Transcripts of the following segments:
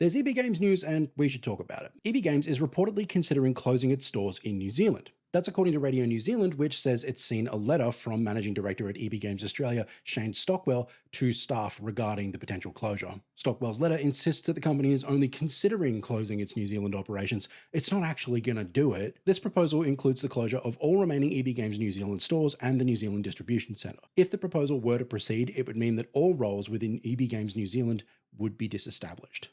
There's EB Games news and we should talk about it. EB Games is reportedly considering closing its stores in New Zealand. That's according to Radio New Zealand, which says it's seen a letter from Managing Director at EB Games Australia, Shane Stockwell, to staff regarding the potential closure. Stockwell's letter insists that the company is only considering closing its New Zealand operations. It's not actually going to do it. This proposal includes the closure of all remaining EB Games New Zealand stores and the New Zealand Distribution Centre. If the proposal were to proceed, it would mean that all roles within EB Games New Zealand would be disestablished.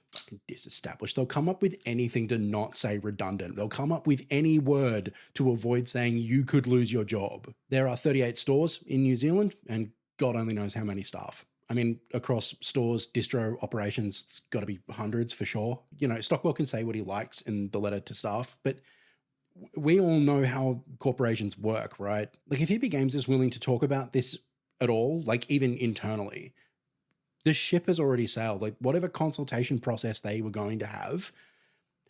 Disestablished. They'll come up with anything to not say redundant. They'll come up with any word to avoid saying you could lose your job. There are 38 stores in New Zealand and God only knows how many staff. I mean, across stores, distro operations, it's got to be hundreds for sure. You know, Stockwell can say what he likes in the letter to staff, but we all know how corporations work, right? Like if EB Games is willing to talk about this at all, like even internally, the ship has already sailed. Like whatever consultation process they were going to have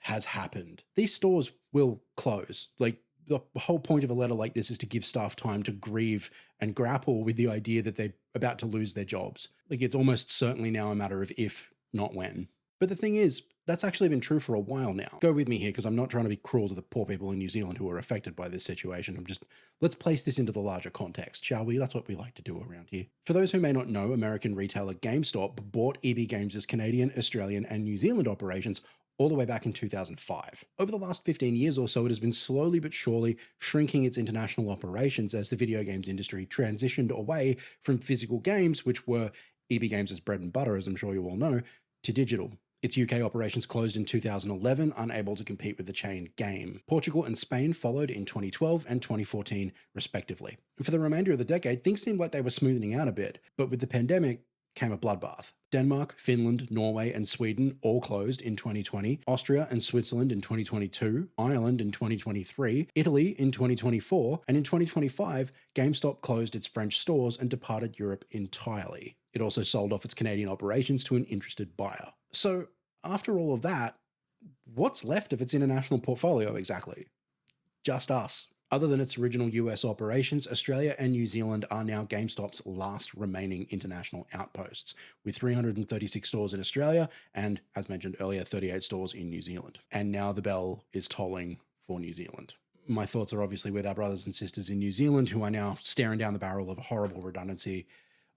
has happened. These stores will close. Like the whole point of a letter like this is to give staff time to grieve and grapple with the idea that they're about to lose their jobs. Like it's almost certainly now a matter of if, not when. But the thing is, that's actually been true for a while now. Go with me here because I'm not trying to be cruel to the poor people in New Zealand who are affected by this situation. Let's place this into the larger context, shall we? That's what we like to do around here. For those who may not know, American retailer GameStop bought EB Games' Canadian, Australian, and New Zealand operations all the way back in 2005. Over the last 15 years or so, it has been slowly but surely shrinking its international operations as the video games industry transitioned away from physical games, which were EB Games' bread and butter, as I'm sure you all know, to digital. Its UK operations closed in 2011, unable to compete with the chain Game. Portugal and Spain followed in 2012 and 2014, respectively. And for the remainder of the decade, things seemed like they were smoothing out a bit, but with the pandemic came a bloodbath. Denmark, Finland, Norway, and Sweden all closed in 2020, Austria and Switzerland in 2022, Ireland in 2023, Italy in 2024, and in 2025, GameStop closed its French stores and departed Europe entirely. It also sold off its Canadian operations to an interested buyer. So, after all of that, what's left of its international portfolio exactly? Just us. Other than its original US operations, Australia and New Zealand are now GameStop's last remaining international outposts, with 336 stores in Australia and, as mentioned earlier, 38 stores in New Zealand. And now the bell is tolling for New Zealand. My thoughts are obviously with our brothers and sisters in New Zealand who are now staring down the barrel of a horrible redundancy.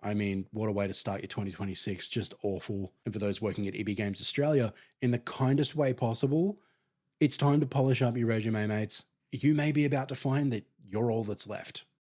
I mean, what a way to start your 2026, just awful. And for those working at EB Games Australia, in the kindest way possible, it's time to polish up your resume, mates. You may be about to find that you're all that's left.